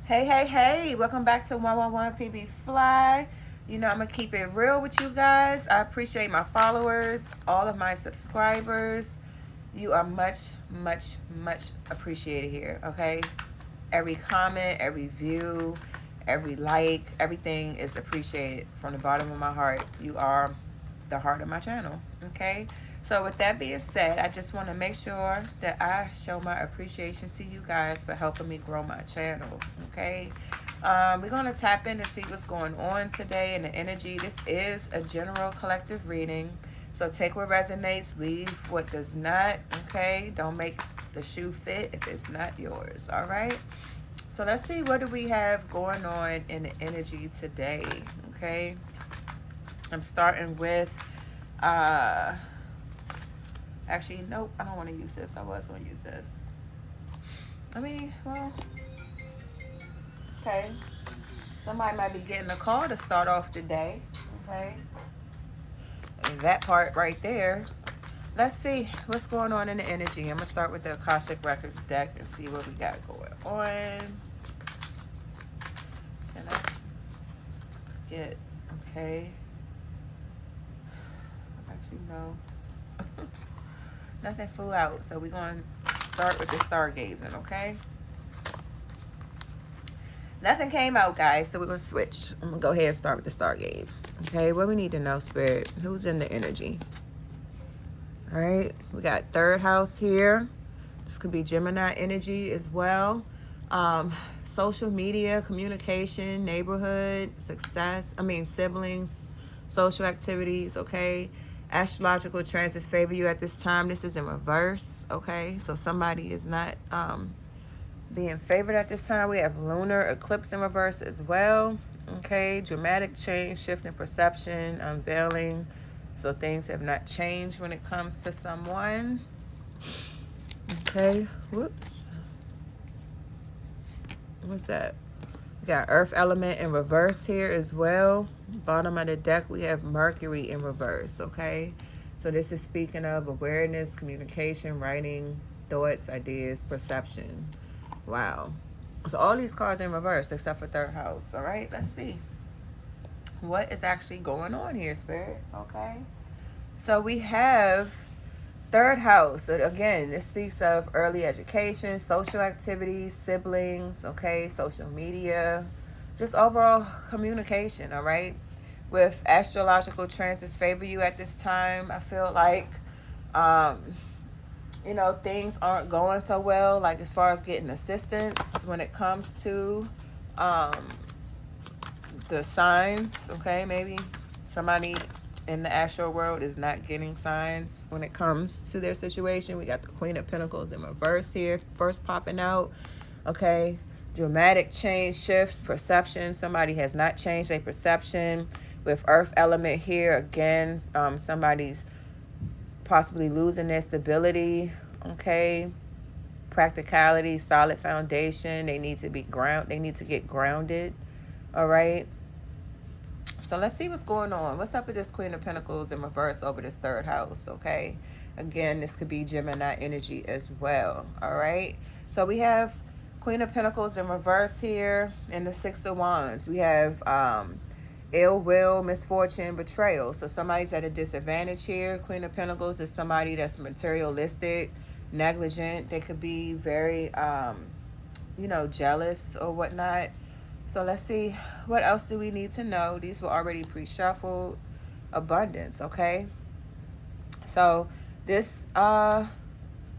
Hey, hey, hey, welcome back to 111 PB Fly. You know, I'm going to keep it real with you guys. I appreciate my followers, all of my subscribers. You are much, much, much appreciated here, okay? Every comment, every view, every like, everything is appreciated from the bottom of my heart. You are the heart of my channel, okay? So with that being said, I just want to make sure that I show my appreciation to you guys for helping me grow my channel, okay? We're going to tap in to see what's going on today in the energy. This is a general collective reading. So take what resonates, leave what does not, okay? Don't make the shoe fit if it's not yours, all right? So let's see, what do we have going on in the energy today, okay? I'm starting with, actually, nope, I don't want to use this. I was going to use this. Well, okay. Somebody might be getting a call to start off the day, okay? And that part right there. Let's see what's going on in the energy. I'm going to start with the Akashic Records deck and see what we got going on. Can I get, okay. Actually, no. Nothing flew out, so we're going to start with the stargazing, okay? Nothing came out, guys, so we're going to switch. I'm going to go ahead and start with the stargaze, okay? What we need to know, Spirit, who's in the energy? All right, we got third house here. This could be Gemini energy as well. Social media, communication, neighborhood, success. Siblings, social activities, okay? Astrological transits favor you at this time. This is in reverse, okay? So somebody is not being favored at this time. We have lunar eclipse in reverse as well, okay? Dramatic change, shift in perception, unveiling. So things have not changed when it comes to someone. Okay, whoops. What's that? We got earth element in reverse here as well. Bottom of the deck, we have Mercury in reverse, okay? So this is speaking of awareness, communication, writing, thoughts, ideas, perception. Wow. So all these cards in reverse except for third house, all right? Let's see. What is actually going on here, Spirit? Okay. So we have third house. So again, this speaks of early education, social activities, siblings, okay, social media, just overall communication, all right? With astrological transits favor you at this time, I feel like, things aren't going so well, like as far as getting assistance when it comes to the signs, okay? Maybe somebody in the astral world is not getting signs when it comes to their situation. We got the Queen of Pentacles in reverse here, first popping out, okay? Dramatic change, shifts, perception. Somebody has not changed their perception. With earth element here, again, somebody's possibly losing their stability, okay? Practicality, solid foundation. They need to be they need to get grounded, all right? So let's see what's going on. What's up with this Queen of Pentacles in reverse over this third house, okay? Again, this could be Gemini energy as well, all right? So we have Queen of Pentacles in reverse here and the Six of Wands. We have ill will, misfortune, betrayal. So somebody's at a disadvantage here. Queen of Pentacles is somebody that's materialistic, negligent. They could be very, jealous or whatnot. So let's see, what else do we need to know? These were already pre-shuffled. Abundance, okay? So this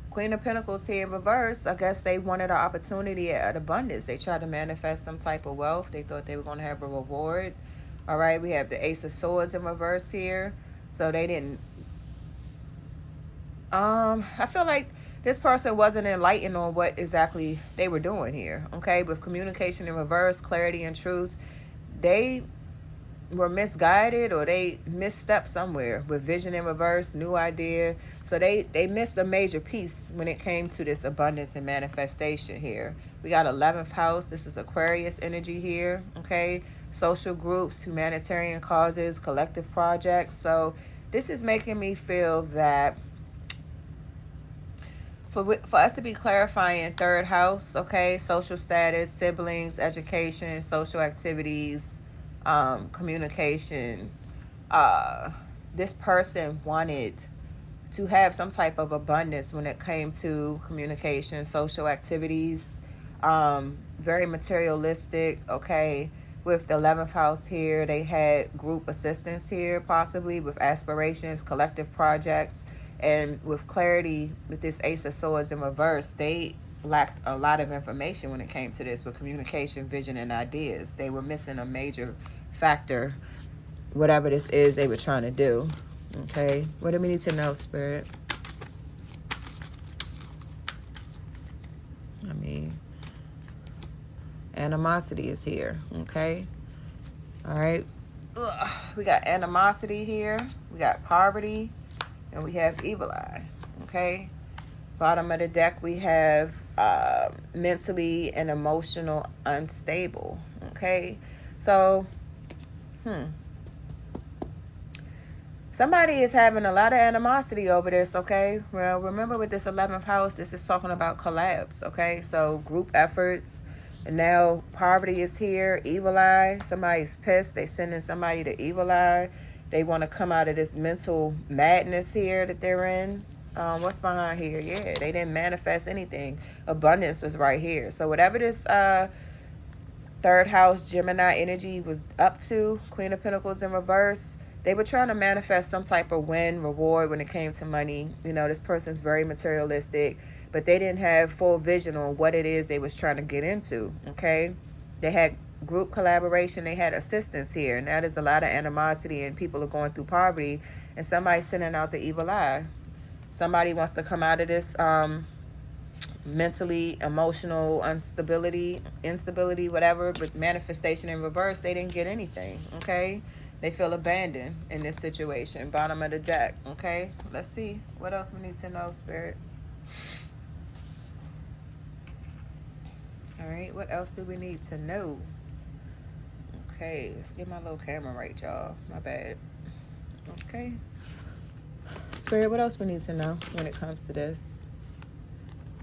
Queen of Pentacles here in reverse, I guess they wanted an opportunity at abundance. They tried to manifest some type of wealth. They thought they were going to have a reward. All right, we have the Ace of Swords in reverse here. So they didn't... I feel like this person wasn't enlightened on what exactly they were doing here, okay? With communication in reverse, clarity and truth, they were misguided or they misstepped somewhere. With vision in reverse, new idea. So they missed a major piece when it came to this abundance and manifestation here. We got 11th house. This is Aquarius energy here, okay? Social groups, humanitarian causes, collective projects. So this is making me feel that For us to be clarifying third house, okay, social status, siblings, education, social activities, communication. This person wanted to have some type of abundance when it came to communication, social activities, very materialistic, okay. With the 11th house here, they had group assistance here, possibly with aspirations, collective projects, and with clarity with this Ace of Swords in reverse, they lacked a lot of information when it came to this with communication, vision, and ideas. They were missing a major factor, whatever this is they were trying to do. Okay, what do we need to know, Spirit? I mean, animosity is here, okay? All right. Ugh. We got animosity here. We got poverty. And we have evil eye, okay? Bottom of the deck, we have mentally and emotional unstable, okay? So, somebody is having a lot of animosity over this, okay? Well, remember with this 11th house, this is talking about collabs, okay? So group efforts. And now poverty is here, evil eye. Somebody's pissed. They sending somebody to evil eye. They want to come out of this mental madness here that they're in. What's behind here? Yeah, they didn't manifest anything. Abundance was right here. So whatever this third house Gemini energy was up to, Queen of Pentacles in reverse, they were trying to manifest some type of win, reward when it came to money. You know, this person's very materialistic, but they didn't have full vision on what it is they was trying to get into, okay? They had group collaboration. They had assistance here. Now there's a lot of animosity and people are going through poverty and somebody's sending out the evil eye. Somebody wants to come out of this mentally, emotional instability, whatever, but manifestation in reverse, they didn't get anything, okay? They feel abandoned in this situation. Bottom of the deck, okay? Let's see. What else we need to know, Spirit? All right, what else do we need to know? Okay, let's get my little camera right, y'all. My bad. Okay. Spirit, what else we need to know when it comes to this?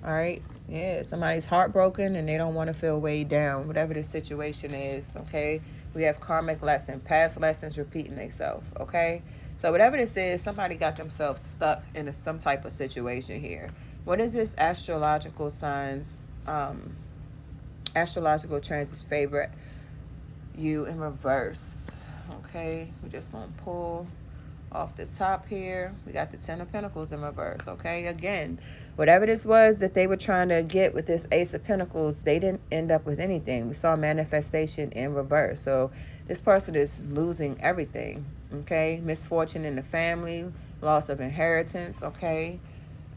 All right. Yeah, somebody's heartbroken and they don't want to feel weighed down, whatever the situation is, okay? We have karmic lesson, past lessons repeating themselves, okay? So whatever this is, somebody got themselves stuck in some type of situation here. What is this astrological signs, astrological transits favorite you in reverse? Okay, we're just going to pull off the top here. We got the 10 of Pentacles in reverse, okay? Again, whatever this was that they were trying to get with this Ace of Pentacles, they didn't end up with anything. We saw manifestation in reverse. So this person is losing everything, okay? Misfortune in the family, loss of inheritance, okay?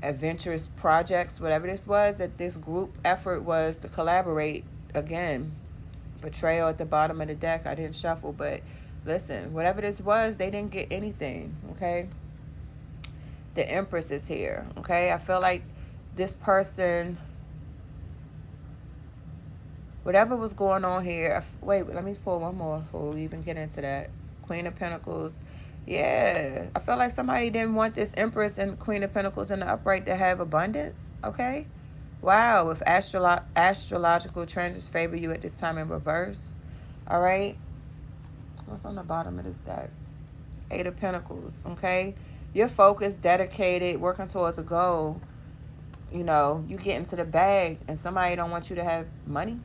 Adventurous projects, whatever this was that this group effort was to collaborate. Again, betrayal at the bottom of the deck. I didn't shuffle, but listen, whatever this was, they didn't get anything, okay? The Empress is here, okay? I feel like this person, whatever was going on here, wait, let me pull one more before we even get into that. Queen of Pentacles. Yeah, I feel like somebody didn't want this Empress and Queen of Pentacles in the upright to have abundance, okay? Wow, if astrological transits favor you at this time in reverse, all right? What's on the bottom of this deck? 8 of Pentacles, okay? You're focused, dedicated, working towards a goal. You know, you get into the bag and somebody don't want you to have money.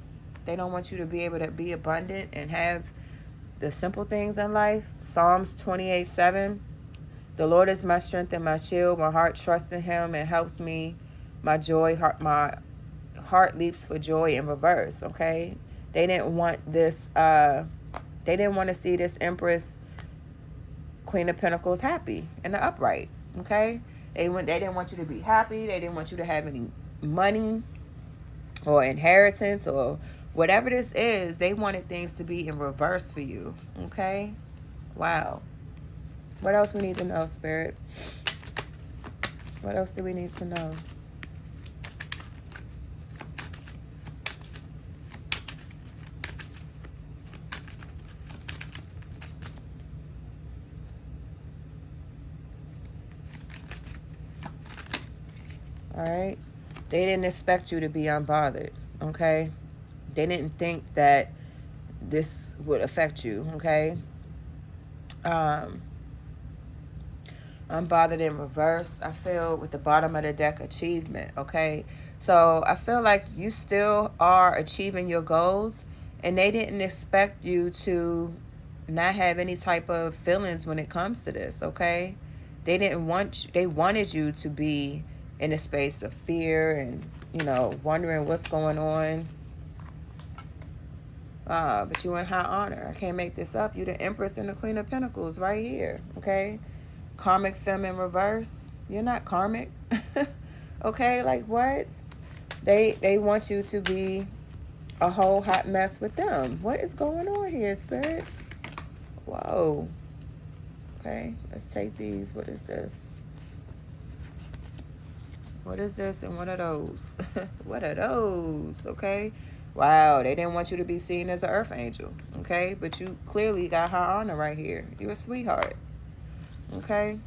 They don't want you to be able to be abundant and have the simple things in life. Psalms 28:7. The Lord is my strength and my shield. My heart trusts in him and helps me. My heart leaps for joy in reverse, okay? They didn't want this, they didn't want to see this Empress, Queen of Pentacles happy in the upright, okay? They didn't want you to be happy. They didn't want you to have any money or inheritance or whatever this is. They wanted things to be in reverse for you, okay? Wow. What else we need to know, Spirit? What else do we need to know? All right. They didn't expect you to be unbothered, okay? They didn't think that this would affect you, okay? Um, Unbothered in reverse, I feel with the bottom of the deck, achievement, okay? So I feel like you still are achieving your goals, and they didn't expect you to not have any type of feelings when it comes to this, okay? They wanted you to be in a space of fear and, wondering what's going on. But you in high honor. I can't make this up. You the Empress and the Queen of Pentacles right here, okay? Karmic femme in reverse. You're not karmic. Okay, like what? They want you to be a whole hot mess with them. What is going on here, Spirit? Whoa. Okay, let's take these. What is this? What is this and what are those? What are those? Okay. Wow, they didn't want you to be seen as an earth angel. Okay, but you clearly got high honor right here. You're a sweetheart. Okay.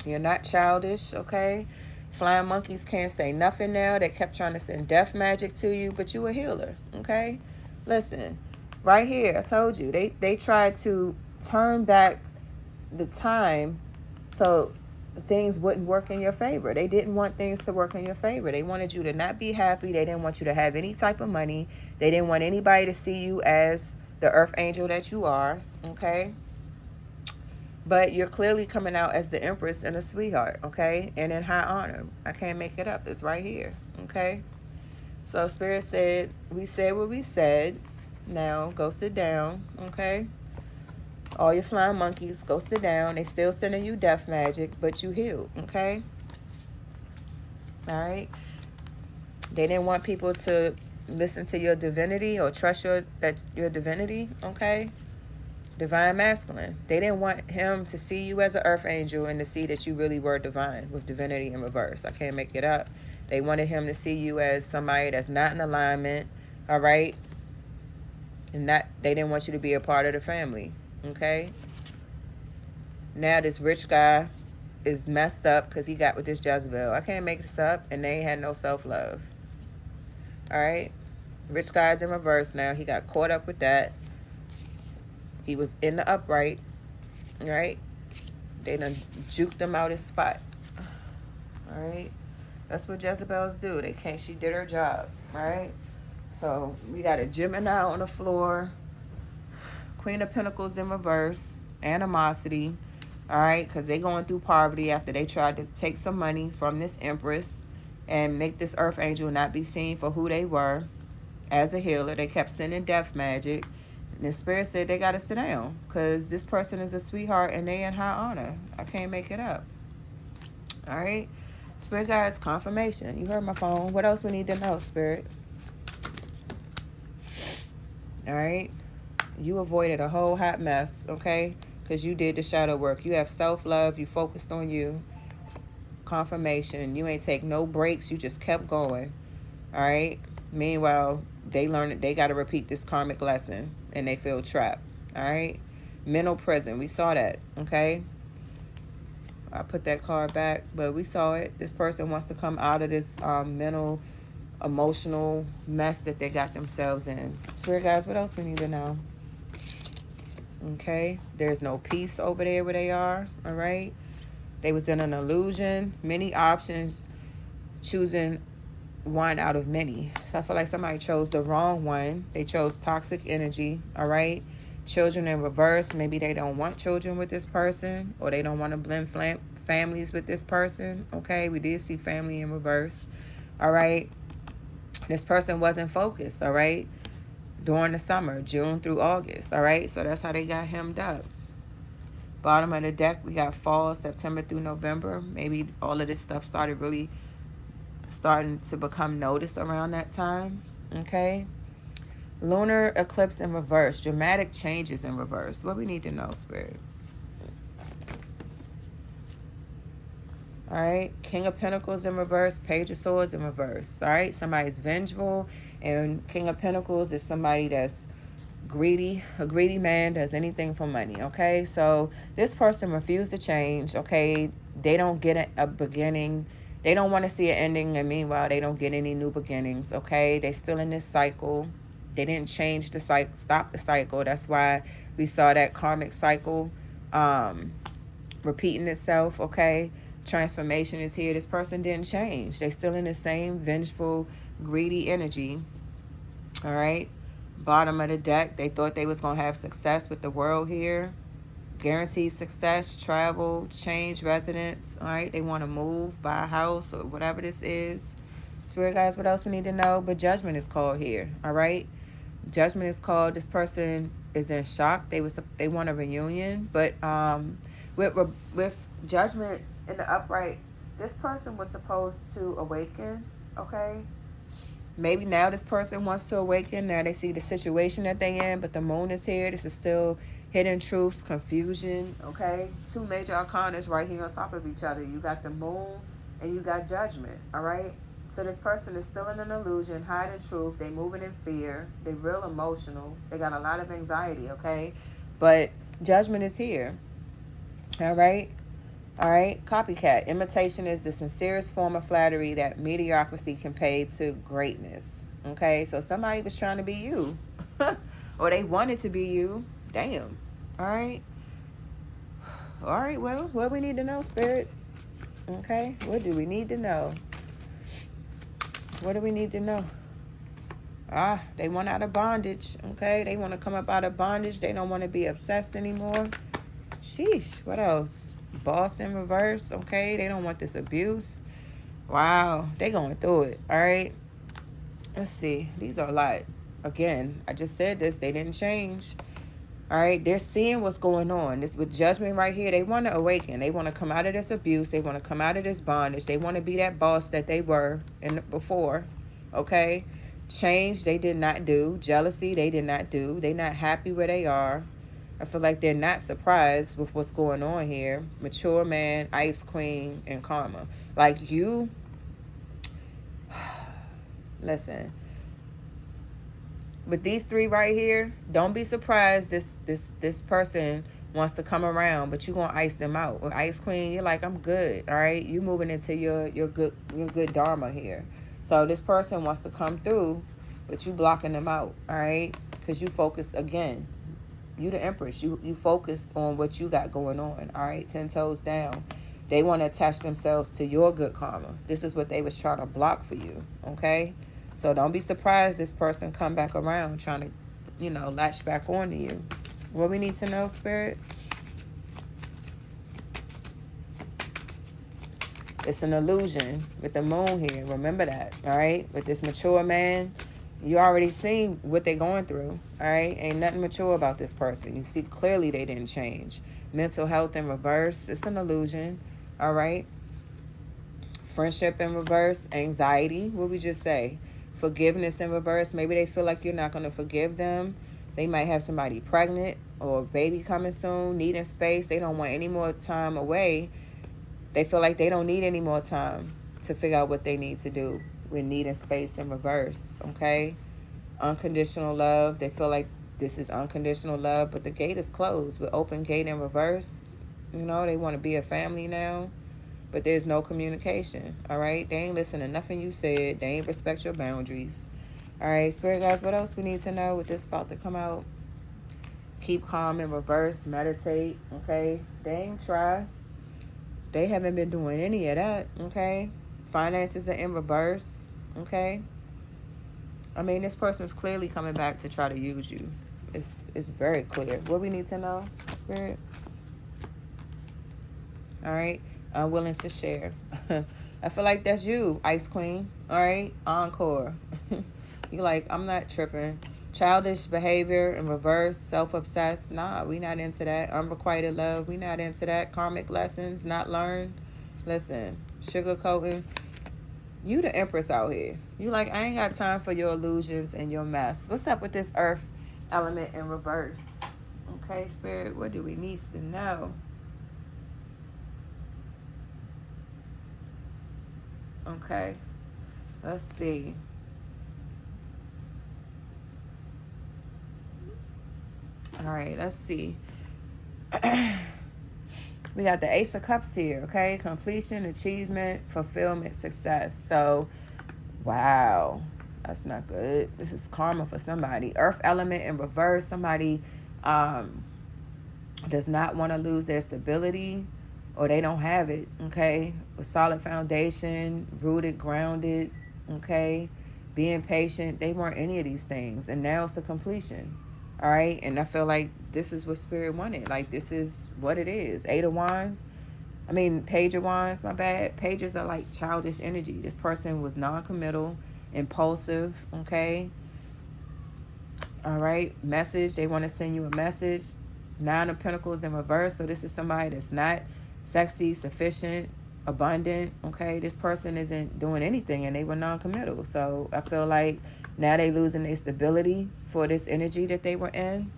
You're not childish. Okay. Flying monkeys can't say nothing now. They kept trying to send death magic to you, but you a healer. Okay. Listen, right here, I told you they tried to turn back the time so things wouldn't work in your favor. They didn't want things to work in your favor. They wanted you to not be happy. They didn't want you to have any type of money. They didn't want anybody to see you as the earth angel that you are. Okay. But you're clearly coming out as the Empress and a sweetheart, okay? And in high honor. I can't make it up. It's right here, okay? So Spirit said, we said what we said. Now go sit down, okay? All your flying monkeys, go sit down. They still sending you death magic, but you healed, okay? All right? They didn't want people to listen to your divinity or trust your divinity, okay? Divine masculine. They didn't want him to see you as an earth angel and to see that you really were divine with divinity in reverse. I can't make it up. They wanted him to see you as somebody that's not in alignment, all right? And they didn't want you to be a part of the family, okay? Now this rich guy is messed up because he got with this Jezebel. I can't make this up, and they ain't had no self-love, all right? Rich guy's in reverse now. He got caught up with that. He was in the upright, right? They done juked him out his spot, all right? That's what Jezebels do. She did her job, right? So we got a Gemini on the floor, Queen of Pentacles in reverse, animosity, all right? Because they going through poverty after they tried to take some money from this Empress and make this Earth Angel not be seen for who they were as a healer. They kept sending death magic. And the Spirit said they got to sit down because this person is a sweetheart and they in high honor. I can't make it up. All right? Spirit guides, confirmation. You heard my phone. What else we need to know, Spirit? All right? You avoided a whole hot mess, okay? Because you did the shadow work. You have self-love. You focused on you. Confirmation. You ain't take no breaks. You just kept going. All right? Meanwhile, they learned they got to repeat this karmic lesson and they feel trapped. All right? Mental prison. We saw that. Okay? I put that card back, but we saw it. This person wants to come out of this mental, emotional mess that they got themselves in. Spirit guys, what else we need to know? Okay? There's no peace over there where they are. All right? They was in an illusion. Many options. Choosing one out of many. So I feel like somebody chose the wrong one. They chose toxic energy, all right? Children in reverse. Maybe they don't want children with this person, or they don't want to blend families with this person, okay? We did see family in reverse, all right? This person wasn't focused, all right? During the summer, June through August, all right? So that's how they got hemmed up. Bottom of the deck, we got fall, September through November. Maybe all of this stuff started really starting to become noticed around that time, okay? Lunar eclipse in reverse, dramatic changes in reverse. What we need to know, Spirit? All right, King of Pentacles in reverse, Page of Swords in reverse. All right, somebody's vengeful, and King of Pentacles is somebody that's greedy. A greedy man does anything for money, okay? So this person refused to change, okay? They don't get a beginning. They don't want to see an ending, and meanwhile, they don't get any new beginnings, okay? They still in this cycle. They didn't change the cycle, stop the cycle. That's why we saw that karmic cycle repeating itself, okay? Transformation is here. This person didn't change. They still in the same vengeful, greedy energy, all right? Bottom of the deck, they thought they was going to have success with the world here. Guaranteed success, travel, change residence, all right? They want to move, buy a house, or whatever this is. Spirit guys, what else we need to know? But judgment is called here, all right? Judgment is called. This person is in shock. They want a reunion, but with judgment in the upright, this person was supposed to awaken, okay? Maybe now this person wants to awaken. Now they see the situation that they in, but the moon is here. This is still hidden truths, confusion, okay? Two major arcanas right here on top of each other. You got the moon and you got judgment, all right? So this person is still in an illusion, hiding truth. They moving in fear. They real emotional. They got a lot of anxiety, okay? But judgment is here, all right? All right, copycat. Imitation is the sincerest form of flattery that mediocrity can pay to greatness. Okay, so somebody was trying to be you, or they wanted to be you. Damn. All right. All right, well, what we need to know, Spirit? Okay, what do we need to know? What do we need to know? They want out of bondage. Okay, they want to come up out of bondage. They don't want to be obsessed anymore. Sheesh, what else? Boss in reverse, okay? They don't want this abuse. Wow, they going through it, all right? Let's see. These are a lot. Again, I just said this. They didn't change, all right? They're seeing what's going on. This with judgment right here. They want to awaken. They want to come out of this abuse. They want to come out of this bondage. They want to be that boss that they were before, okay? Change, they did not do. Jealousy, they did not do. They not happy where they are. I feel like they're not surprised with what's going on here. Mature man, ice queen, and karma. Like you, listen. With these three right here, don't be surprised this person wants to come around, but you're gonna ice them out. With ice queen, you're like, I'm good, all right? You moving into your good dharma here. So this person wants to come through, but you blocking them out, all right? Because you focus again. You the empress. You focused on what you got going on. All right, 10 toes down. They want to attach themselves to your good karma. This is what they was trying to block for you. Okay, so don't be surprised this person come back around trying to, latch back onto you. What we need to know, Spirit? It's an illusion with the moon here. Remember that. All right, with this mature man. You already seen what they're going through, all right? Ain't nothing mature about this person. You see clearly they didn't change. Mental health in reverse, it's an illusion, all right? Friendship in reverse, anxiety, what we just say? Forgiveness in reverse, maybe they feel like you're not going to forgive them. They might have somebody pregnant or a baby coming soon, needing space. They don't want any more time away. They feel like they don't need any more time to figure out what they need to do. We're needing space in reverse, okay? Unconditional love. They feel like this is unconditional love, but the gate is closed. With open gate in reverse, they want to be a family now, but there's no communication, all right? They ain't listening to nothing you said. They ain't respect your boundaries. All right, Spirit guys, what else we need to know with this about to come out? Keep calm in reverse. Meditate, okay? They ain't try. They haven't been doing any of that, okay? Finances are in reverse, okay? I mean, this person is clearly coming back to try to use you. It's very clear. What we need to know, Spirit? All right? Willing to share. I feel like that's you, Ice Queen. All right? Encore. You like, I'm not tripping. Childish behavior in reverse, self-obsessed. Nah, we not into that. Unrequited love, we not into that. Karmic lessons, not learned. Listen, sugarcoating. You the empress out here. You like, I ain't got time for your illusions and your mess. What's up with this earth element in reverse? Okay, Spirit, what do we need to know? Okay, let's see. All right, let's see. We got the Ace of Cups here, okay? Completion, achievement, fulfillment, success. So, wow, that's not good. This is karma for somebody. Earth element in reverse. Somebody does not want to lose their stability, or they don't have it, okay? A solid foundation, rooted, grounded, okay? Being patient. They weren't any of these things. And now it's a completion. All right. And I feel like this is what Spirit wanted. Like, this is what it is. Eight of Wands. I mean, Page of Wands, my bad. Pages are like childish energy. This person was non-committal, impulsive, okay? All right. Message. They want to send you a message. Nine of Pentacles in reverse. So this is somebody that's not sexy, sufficient, abundant, okay? This person isn't doing anything and they were non-committal. So I feel like now they losing their stability for this energy that they were in,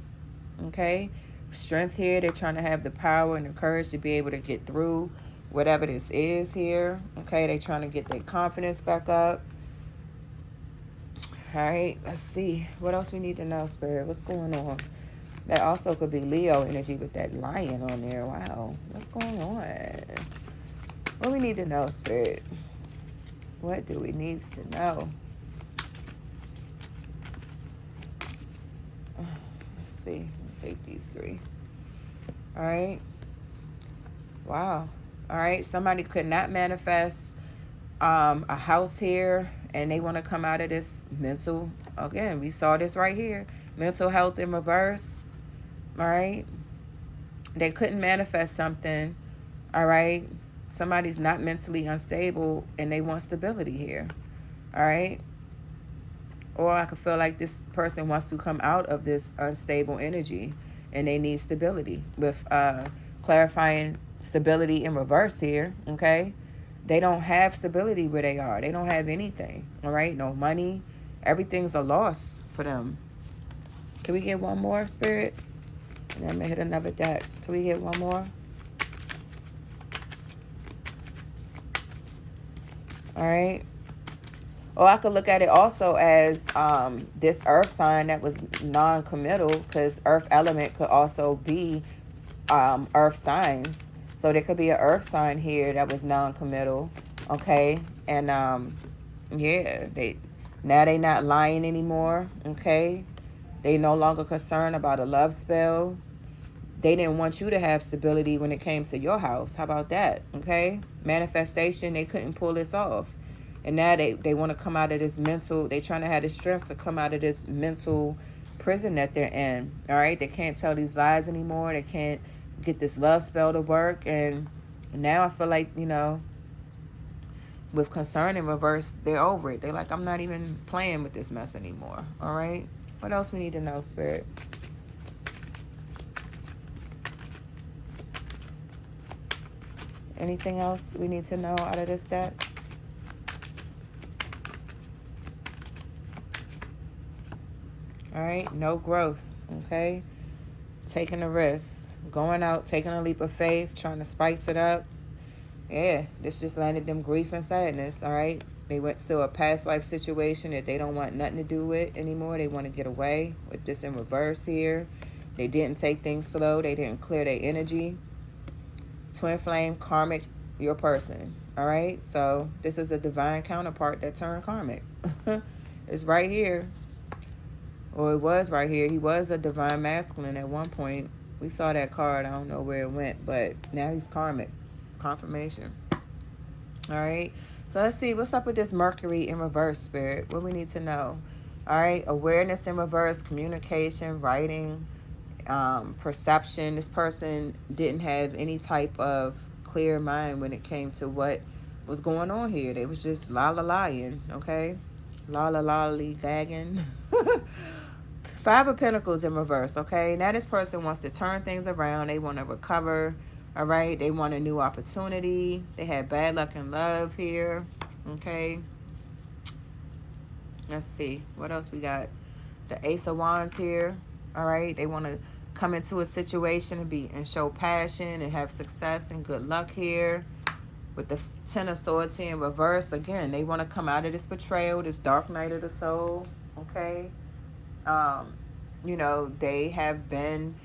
okay? Strength here. They're trying to have the power and the courage to be able to get through whatever this is here, okay? They're trying to get their confidence back up. All right, let's see. What else we need to know, Spirit? What's going on? That also could be Leo energy with that lion on there. Wow, what's going on? What we need to know, Spirit? What do we need to know? Let's see. I'll take these three. All right. Wow. All right. Somebody could not manifest a house here, and they want to come out of this mental. Again, we saw this right here. Mental health in reverse. All right. They couldn't manifest something. All right. Somebody's not mentally unstable and they want stability here. All right. Or I could feel like this person wants to come out of this unstable energy and they need stability with clarifying stability in reverse here. Okay. They don't have stability where they are. They don't have anything. All right. No money. Everything's a loss for them. Can we get one more, Spirit? And I'm going to hit another deck. Can we get one more? All right. Or I could look at it also as this earth sign that was non-committal, because earth element could also be earth signs. So there could be an earth sign here that was non-committal. Okay. And yeah, now they not lying anymore. Okay. They no longer concerned about a love spell. They didn't want you to have stability when it came to your house. How about that? Okay. Manifestation, they couldn't pull this off. And now they want to come out of this mental, they trying to have the strength to come out of this mental prison that they're in. All right. They can't tell these lies anymore. They can't get this love spell to work. And now I feel like, you know, with concern in reverse, they're over it. They're like, I'm not even playing with this mess anymore. All right. What else we need to know, Spirit? Anything else we need to know out of this deck? All right, no growth, okay? Taking a risk, going out, taking a leap of faith, trying to spice it up. Yeah, this just landed them grief and sadness, all right? They went to a past life situation that they don't want nothing to do with anymore. They want to get away with this in reverse here. They didn't take things slow. They didn't clear their energy. Twin flame, karmic, your person, all right? So this is a divine counterpart that turned karmic. It's right here. Or it was right here. He was a divine masculine at one point. We saw that card. I don't know where it went, but now he's karmic. Confirmation. All right. So let's see. What's up with this Mercury in reverse, Spirit? What we need to know. All right. Awareness in reverse, communication, writing, perception. This person didn't have any type of clear mind when it came to what was going on here. They was just la-la-lying, okay? La-la-la-ly-gagging. Five of Pentacles in reverse, okay? Now this person wants to turn things around. They want to recover, all right? They want a new opportunity. They had bad luck in love here, okay? Let's see. What else we got? The Ace of Wands here, all right? They want to come into a situation and show passion and have success and good luck here. With the Ten of Swords here in reverse, again, they want to come out of this betrayal, this dark night of the soul, okay? You know, they have been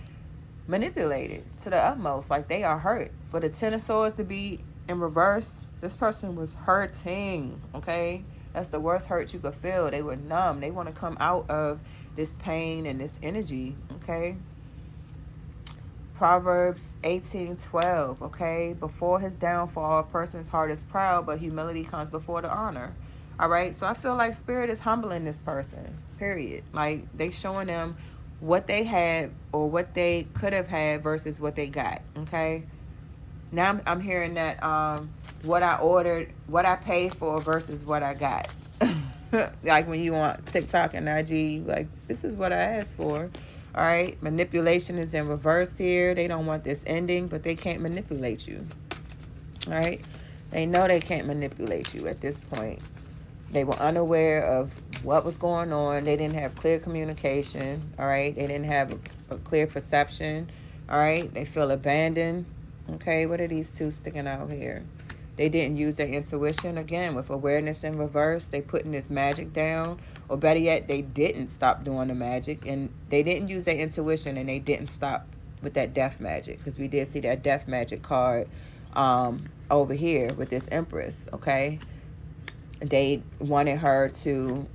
manipulated to the utmost. Like, they are hurt. For the Ten of Swords to be in reverse, this person was hurting, okay? That's the worst hurt you could feel. They were numb. They want to come out of this pain and this energy, okay? Proverbs 18:12, okay? Before his downfall, a person's heart is proud, but humility comes before the honor. All right? So I feel like Spirit is humbling this person, period. Like, they showing them what they had or what they could have had versus what they got, okay? Now I'm hearing that what I ordered, what I paid for versus what I got. Like when you on TikTok and IG, like, this is what I asked for. All right. Manipulation is in reverse here. They don't want this ending, but they can't manipulate you. All right. They know they can't manipulate you at this point. They were unaware of what was going on. They didn't have clear communication. All right. They didn't have a clear perception. All right. They feel abandoned. Okay. What are these two sticking out here? They didn't use their intuition. Again, with awareness in reverse, they putting this magic down. Or better yet, they didn't stop doing the magic. And they didn't use their intuition, and they didn't stop with that death magic. Because we did see that death magic card over here with this Empress, okay? They wanted her to,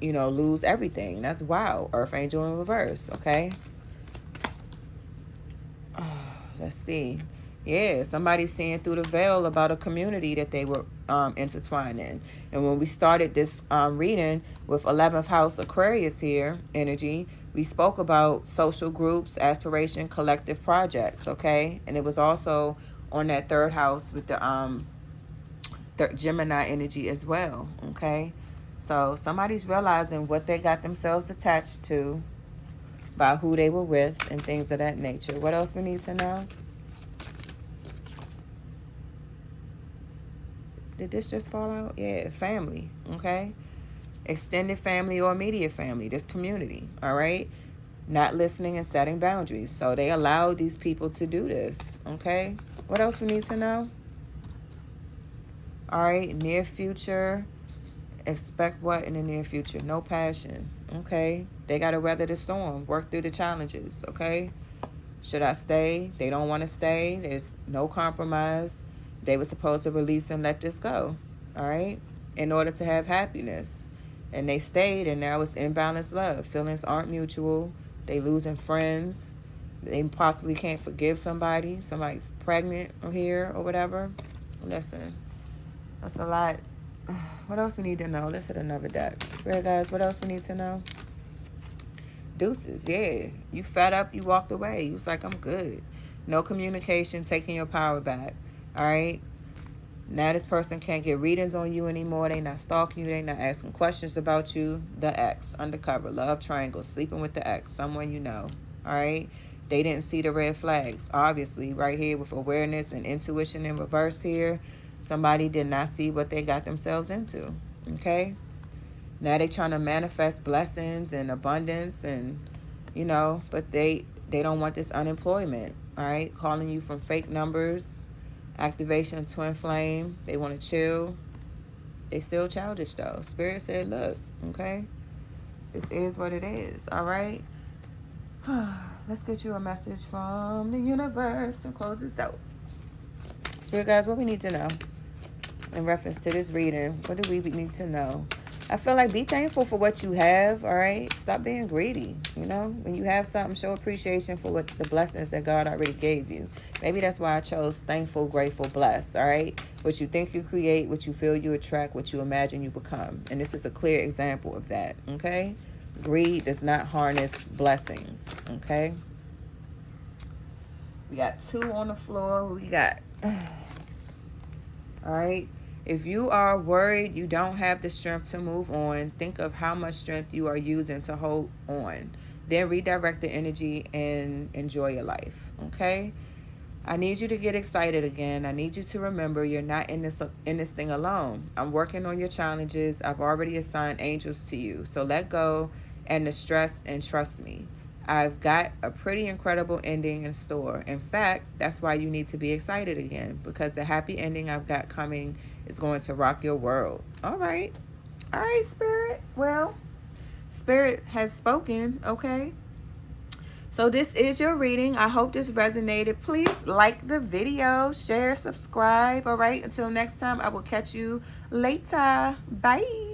you know, lose everything. That's wow. Earth Angel in reverse, okay? Let's see. Yeah, somebody's seeing through the veil about a community that they were intertwined in. And when we started this reading with 11th house Aquarius here, energy, we spoke about social groups, aspiration, collective projects, okay? And it was also on that third house with the Gemini energy as well, okay? So somebody's realizing what they got themselves attached to by who they were with and things of that nature. What else we need to know? Did this just fall out? Yeah, family, okay? Extended family or immediate family, this community, all right? Not listening and setting boundaries. So they allowed these people to do this, okay? What else we need to know? All right, near future. Expect what in the near future? No passion, okay? They got to weather the storm, work through the challenges, okay? Should I stay? They don't want to stay. There's no compromise. They were supposed to release and let this go, all right, in order to have happiness. And they stayed, and now it's imbalanced love. Feelings aren't mutual. They losing friends. They possibly can't forgive somebody. Somebody's pregnant or here or whatever. Listen, that's a lot. What else we need to know? Let's hit another deck. Spirit guys, what else we need to know? Deuces, yeah. You fed up, you walked away. You was like, I'm good. No communication, taking your power back. All right. Now this person can't get readings on you anymore. They not stalking you. They not asking questions about you. The ex, undercover, love triangle, sleeping with the ex, someone you know. All right. They didn't see the red flags. Obviously, right here with awareness and intuition in reverse here, somebody did not see what they got themselves into. Okay. Now they trying to manifest blessings and abundance and, you know, but they don't want this unemployment. All right. Calling you from fake numbers. Activation, twin flame. They want to chill. They still childish though. Spirit said, look, okay, this is what it is. All right. Let's get you a message from the universe and close this out. Spirit guys, what we need to know in reference to this reading? What do we need to know? I feel like be thankful for what you have, all right? Stop being greedy, you know? When you have something, show appreciation for what the blessings that God already gave you. Maybe that's why I chose thankful, grateful, blessed, all right? What you think you create, what you feel you attract, what you imagine you become. And this is a clear example of that, okay? Greed does not harness blessings, okay? We got 2 on the floor. We got, all right? If you are worried you don't have the strength to move on, think of how much strength you are using to hold on. Then redirect the energy and enjoy your life, okay? I need you to get excited again. I need you to remember you're not in this thing alone. I'm working on your challenges. I've already assigned angels to you. So let go and the stress and trust me. I've got a pretty incredible ending in store. In fact, that's why you need to be excited again, because the happy ending I've got coming is going to rock your world. All right. All right, Spirit. Well, Spirit has spoken, okay? So this is your reading. I hope this resonated. Please like the video, share, subscribe. All right. Until next time, I will catch you later. Bye.